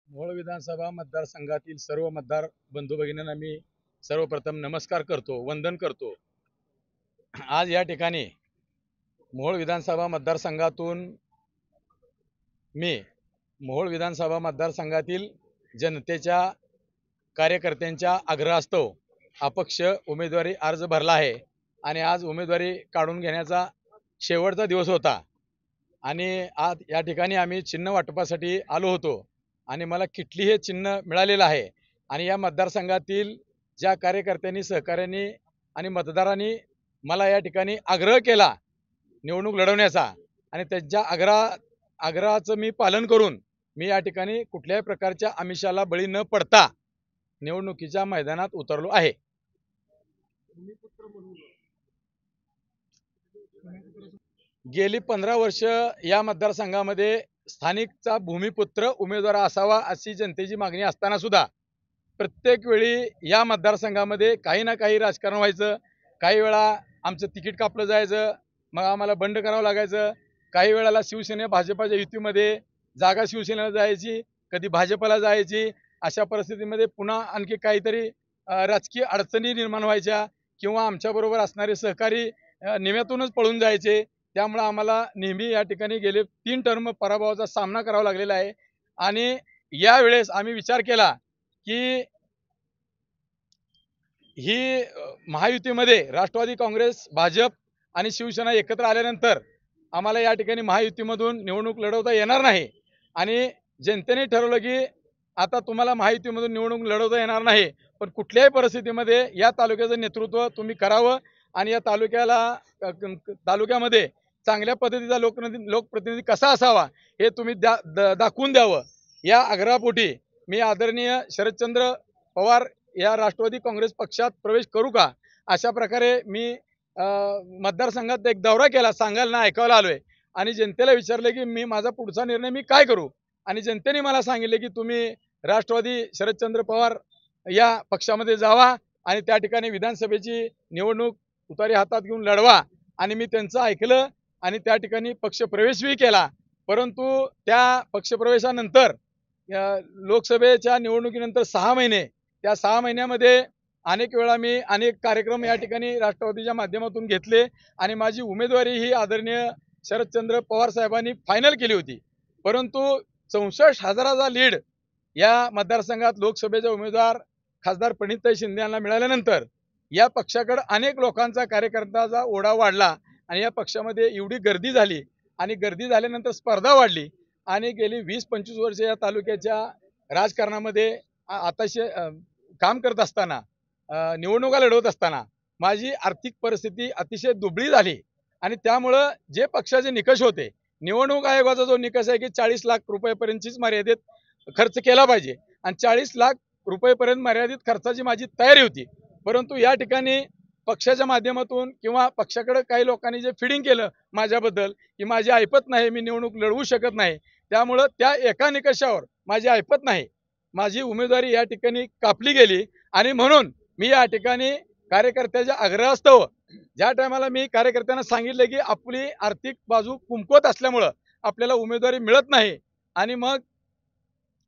मोहोळ विधानसभा मतदारसंघातील सर्व मतदार बंधू भगिनींना मी सर्वप्रथम नमस्कार करतो, वंदन करतो। आज या ठिकाणी मोहोळ विधानसभा मतदारसंघातून मी मोहोळ विधानसभा मतदारसंघातील जनतेच्या कार्यकर्त्यांच्या आग्रहास्तव अपक्ष उमेदवारी अर्ज भरला आहे आणि आज उमेदवारी काढून घेण्याचा शेवटचा दिवस होता आणि आज या ठिकाणी आम्ही चिन्ह वाटपासाठी आलो होतो आणि मला किटली हे चिन्ह मिळालेलं आहे आणि या मतदारसंघातील ज्या कार्यकर्त्यांनी सहकार्यांनी आणि मतदारांनी मला या ठिकाणी आग्रह केला निवडणूक लढवण्याचा आणि त्यांच्या आग्रहाचं मी पालन करून मी या ठिकाणी कुठल्याही प्रकारच्या आमिषाला बळी न पडता निवडणुकीच्या मैदानात उतरलो आहे। गेली 15 वर्ष या मतदारसंघामध्ये स्थानिकचा भूमिपुत्र उमेदवार असावा अशी जनतेची मागणी असताना सुद्धा प्रत्येक वेळी या मतदारसंघामध्ये काही ना काही राजकारण व्हायचं। काही वेळा आमचं तिकीट कापलं जायचं, मग आम्हाला बंड करावं लागायचं। काही वेळेला शिवसेना भाजपाच्या युतीमध्ये जागा शिवसेनेला जायची, कधी भाजपला जायची। अशा परिस्थितीमध्ये पुन्हा आणखी काहीतरी राजकीय अडचणी निर्माण व्हायच्या किंवा आमच्याबरोबर असणारे सहकारी निम्यातूनच पळून जायचे। त्यामुळे आम्हाला नेहमी या ठिकाणी गेले 3 टर्म पराभवाचा सामना करावा लागलेला आहे आणि यावेळेस आम्ही विचार केला की ही महायुतीमध्ये राष्ट्रवादी काँग्रेस, भाजप आणि शिवसेना एकत्र आल्यानंतर आम्हाला या ठिकाणी महायुतीमधून निवडणूक लढवता येणार नाही आणि जनतेने ठरवलं की आता तुम्हाला महायुतीमधून निवडणूक लढवता येणार नाही, पण कुठल्याही परिस्थितीमध्ये या तालुक्याचं नेतृत्व तुम्ही करावं आणि या तालुक्यामध्ये चांगल्या पद्धतीचा लोकप्रतिनिधी कसा असावा हे तुम्ही दाखवून द्यावं। या आग्रहापोटी मी आदरणीय शरदचंद्र पवार या राष्ट्रवादी काँग्रेस पक्षात प्रवेश करू का अशा प्रकारे मी मतदारसंघात एक दौरा केला, सांगायला ना ऐकायला आलोय आणि जनतेला विचारले की मी माझा पुढचा निर्णय मी काय करू आणि जनतेने मला सांगितले की तुम्ही राष्ट्रवादी शरदचंद्र पवार या पक्षामध्ये जावा आणि त्या ठिकाणी विधानसभेची निवडणूक तुतारी हातात घेऊन लढवा आणि मी त्यांचं ऐकलं आणि त्या ठिकाणी पक्षप्रवेशही केला। परंतु त्या पक्षप्रवेशानंतर लोकसभेच्या निवडणुकीनंतर 6 महिने, त्या 6 महिन्यामध्ये अनेक वेळा मी अनेक कार्यक्रम या ठिकाणी राष्ट्रवादीच्या माध्यमातून घेतले आणि माझी उमेदवारी ही आदरणीय शरदचंद्र पवार साहेबांनी फायनल केली होती। परंतु 64,000चा लीड या मतदारसंघात लोकसभेचे उमेदवार खासदार प्रणितताई शिंदे यांना मिळाल्यानंतर या पक्षाकडे अनेक लोकांचा कार्यकर्त्याचा ओढा वाढला आणि या पक्षामध्ये एवढी गर्दी झाली आणि गर्दी झाल्यानंतर स्पर्धा वाढली आणि गेली 20-25 वर्ष या तालुक्याच्या राजकारणामध्ये आताशे काम करत असताना निवडणुका लढवत असताना माझी आर्थिक परिस्थिती अतिशय दुबळी झाली आणि त्यामुळं जे पक्षाचे निकष होते, निवडणूक आयोगाचा जो निकष आहे की 40 लाख रुपयापर्यंतचीच मर्यादित खर्च केला पाहिजे आणि 40 लाख रुपयेपर्यंत मर्यादित खर्चाची माझी तयारी होती। परंतु या ठिकाणी पक्षाच्या माध्यमातून किंवा पक्षाकडे काही लोकांनी जे फिडिंग केलं माझ्याबद्दल की माझी ऐपत नाही, मी निवडणूक लढवू शकत नाही, त्यामुळं त्या एका निकषावर माझी ऐपत नाही, माझी उमेदवारी या ठिकाणी कापली गेली आणि म्हणून मी या ठिकाणी कार्यकर्त्याच्या आग्रहास्तव ज्या टायमाला मी कार्यकर्त्यांना सांगितलं की आपली आर्थिक बाजू कमकुवत असल्यामुळं आपल्याला उमेदवारी मिळत नाही आणि मग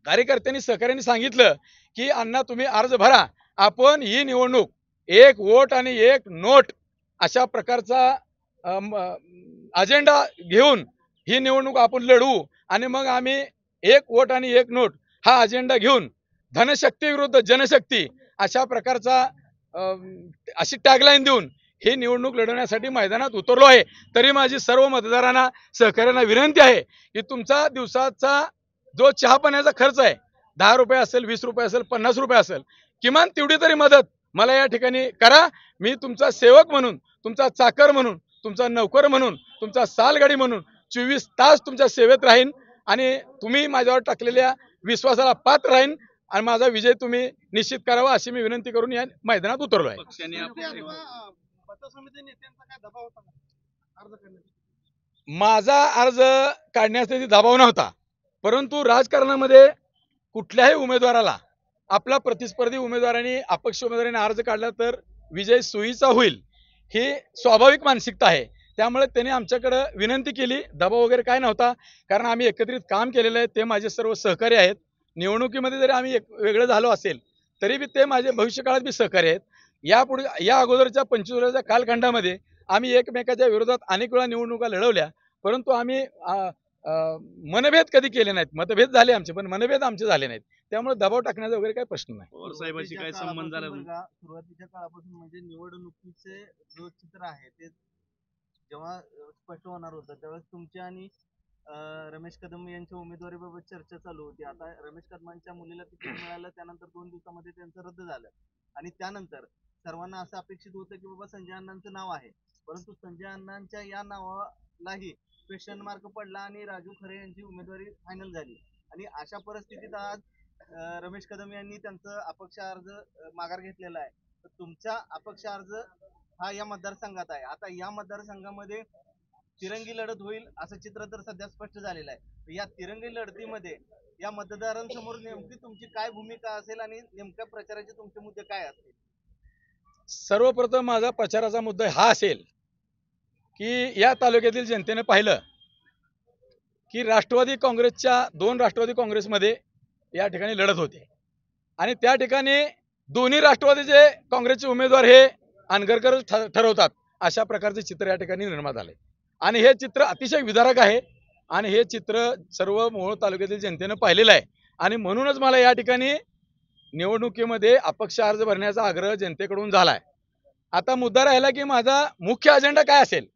कार्यकर्त्यांनी सहकार्यांनी सांगितलं की अण्णा तुम्ही अर्ज भरा, आपण ही निवडणूक 1 वोट आणि 1 नोट अशा प्रकारचा अजेंडा घेऊन ही निवडणूक आपण लढवू आणि मग आम्ही 1 वोट आणि 1 नोट हा अजेंडा घेऊन धनशक्ती विरुद्ध जनशक्ती अशा प्रकारचा अशी टॅगलाईन देऊन ही निवडणूक लढवण्यासाठी मैदानात उतरलो आहे। तरी माझी सर्व मतदारांना सहकार्यांना विनंती आहे की तुमचा दिवसाचा जो चहा पाण्याचा खर्च आहे 10 रुपये असेल, 20 रुपये असेल, 50 रुपये असेल, किमान तेवढी तरी मदत मला या ठिकाणी करा। मी तुमचा सेवक म्हणून, तुमचा चाकर म्हणून, तुमचा नौकर म्हणून, तुमचा सालगाडी म्हणून 24 तास तुमच्या सेवेत राहीन आणि तुम्ही माझ्यावर टाकलेल्या विश्वासाला पात्र राहीन आणि माझा विजय तुम्ही निश्चित करावा अशी मी विनंती करून या मैदानात उतरलो आहे। माझा अर्ज काढण्यासाठी दबाव नव्हता, परंतु राजकारणामध्ये कुठल्याही उमेदवाराला आपला प्रतिस्पर्धी उमेदवारांनी अपक्ष उमेदवारांनी अर्ज काढला तर विजय सोयीचा होईल ही स्वाभाविक मानसिकता आहे। त्यामुळे त्यांनी आमच्याकडे विनंती केली, दबाव वगैरे काय नव्हता, कारण आम्ही एकत्रित काम केलेलं आहे, ते माझे सर्व सहकारी आहेत निवडणुकीमध्ये जरी आम्ही वेगळं झालो असेल तरी बी ते माझे भविष्यकाळात बी सहकार्य आहेत. यापुढे या अगोदरच्या 25 वर्षाच्या कालखंडामध्ये आम्ही एकमेकाच्या विरोधात अनेक वेळा निवडणुका लढवल्या, परंतु आम्ही मनभेद कधी केले नाहीत. मतभेद झाले आमचे, पण मनभेद आमचे झाले नाहीत. त्यामुळे दबाव टाकण्याचा वगैरे काही प्रश्न नाही. पवार साहेबांशी काय संबंध झाला? सुरुवातीच्या काळापासून म्हणजे निवडणुकीचे जो चित्र आहे ते जेव्हा स्पष्ट होणार होतं त्यावेळेस तुमच्या आणि रमेश कदम यांच्या उमेदवारीबाबत चर्चा चालू होती. आता रमेश कदमांच्या मुलीला तिकीट मिळालं, त्यानंतर 2 दिवसामध्ये त्यांचं रद्द झालं आणि त्यानंतर सर्वांना असं अपेक्षित होतं की बाबा संजय अण्णांचं नाव आहे, परंतु संजय अण्णांच्या या नावालाही क्वेश्चन मार्क पडला आणि राजू खरे यांची उमेदवारी फायनल झाली. आणि अशा परिस्थितीत आज रमेश कदम यांनी त्यांचं अपक्ष अर्ज माघार घेतलेला आहे. तर तुमचा अपक्ष अर्ज हा या मतदारसंघात आहे. आता या मतदारसंघामध्ये तिरंगी लढत होईल असं चित्र तर सध्या स्पष्ट झालेलं आहे. या तिरंगी लढतीमध्ये या मतदारांसमोर नेमकी तुमची काय भूमिका असेल आणि नेमक्या प्रचाराचे तुमचे मुद्दे काय असतील? सर्वप्रथम माझा प्रचाराचा मुद्दा हा असेल की या तालुक्यातील जनतेने पाहिलं की राष्ट्रवादी काँग्रेसच्या 2 राष्ट्रवादी काँग्रेसमध्ये या ठिकाणी लढत होते आणि त्या ठिकाणी दोन्ही राष्ट्रवादीचे काँग्रेसचे उमेदवार हे अनगरकर ठरवतात, अशा प्रकारचे चित्र या ठिकाणी निर्माण झाले आणि हे चित्र अतिशय विदारक आहे आणि हे चित्र सर्व मोहोळ तालुक्यातील जनतेनं पाहिलेलं आहे आणि म्हणूनच मला या ठिकाणी निवडणुकीमध्ये अपक्ष अर्ज भरण्याचा आग्रह जनतेकडून झाला आहे. आता मुद्दा राहिला की माझा मुख्य अजेंडा काय असेल,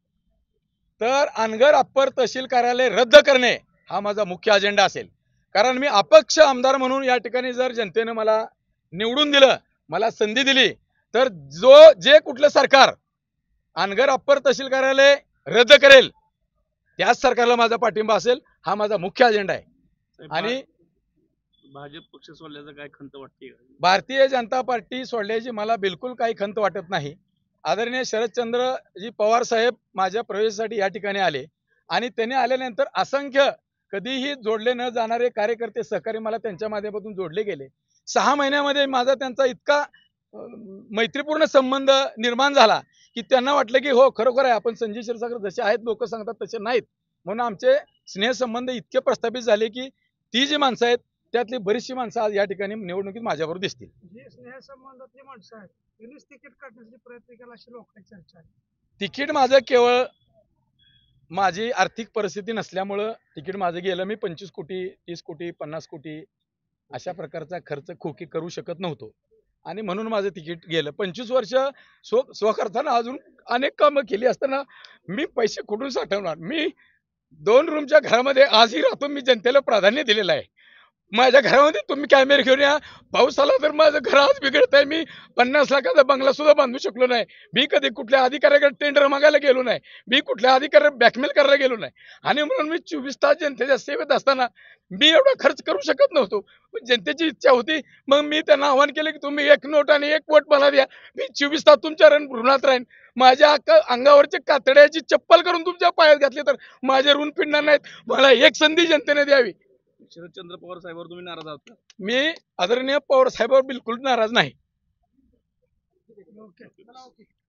तर अनगर अप्पर तहसील कार्यालय रद्द करणे हा माझा मुख्य अजेंडा असेल. कारण मी अपक्ष आमदार म्हणून या ठिकाणी जर जनतेनं मला निवडून दिलं, मला संधी दिली, तर जे कुठलं सरकार अनगर अप्पर तहसील कार्यालय रद्द करेल त्याच सरकारला माझा पाठिंबा असेल. हा माझा मुख्य अजेंडा आहे. आणि भाजप पक्ष सोडल्याचं काय खंत वाटते का? भारतीय जनता पार्टी सोडल्याची मला बिलकुल काही खंत वाटत नाही. आदरणीय शरदचंद्रजी पवार साहेब माझ्या प्रवेशासाठी या ठिकाणी आले आणि त्यांनी आल्यानंतर असंख्य कधीही जोडले न जाणारे कार्यकर्ते सहकारी मला त्यांच्या माध्यमातून जोडले गेले. 6 महिन्यामध्ये माझा त्यांचा इतका मैत्रीपूर्ण संबंध निर्माण झाला की त्यांना वाटलं की हो खरोखर आहे, आपण संजय क्षीरसागर जसे आहेत लोक सांगतात तसे नाहीत. म्हणून आमचे स्नेहसंबंध इतके प्रस्थापित झाले की ती जी माणसं आहेत त्यातली बरीचशी माणसं आज या ठिकाणी निवडणुकीत माझ्याबरोबर दिसतील. जी स्नेहसंबंधातली माणसं आहेत त्यांनीच तिकीट काढण्यासाठी प्रयत्न केला अशी लोकांची चर्चा आहे. तिकीट माझं केवळ माझी आर्थिक परिस्थिती नसल्यामुळं तिकीट माझं गेलं. मी 25 कोटी 30 कोटी 50 कोटी अशा प्रकारचा खर्च खोकी करू शकत नव्हतो आणि म्हणून माझं तिकीट गेलं. 25 वर्ष स्वखर्चानं अजून अनेक कामं केली असताना मी पैसे कुठून साठवणार? मी 2 रूमच्या घरामध्ये आजही राहतो. मी जनतेला प्राधान्य दिलेलं आहे. माझ्या घरामध्ये तुम्ही कॅमेरे घेऊन या. पाऊस आला तर माझं घर आज बिघडत आहे. मी 50 लाखाचा बंगला सुद्धा बांधू शकलो नाही. मी कधी कुठल्या अधिकाऱ्याकडे टेंडर मागायला गेलो नाही. मी कुठल्या अधिकाऱ्याला ब्लॅकमेल करायला गेलो नाही आणि म्हणून मी 24 तास जनतेच्या सेवेत असताना मी एवढा खर्च करू शकत नव्हतो. जनतेची इच्छा होती. मग मी त्यांना आवाहन केलं की तुम्ही 1 नोट आणि 1 वोट मला द्या. मी 24 तास तुमच्या ऋणात राहीन. माझ्या अंगावरचे कातड्याची चप्पल करून तुमच्या पायात घातले तर माझे ऋण फिरणार नाहीत. मला एक संधी जनतेने द्यावी. शरदचंद्र पवार साहेबांवर तुम्ही नाराज आहात का? मी आदरणीय पवार साहेबांवर बिलकुल नाराज नाही.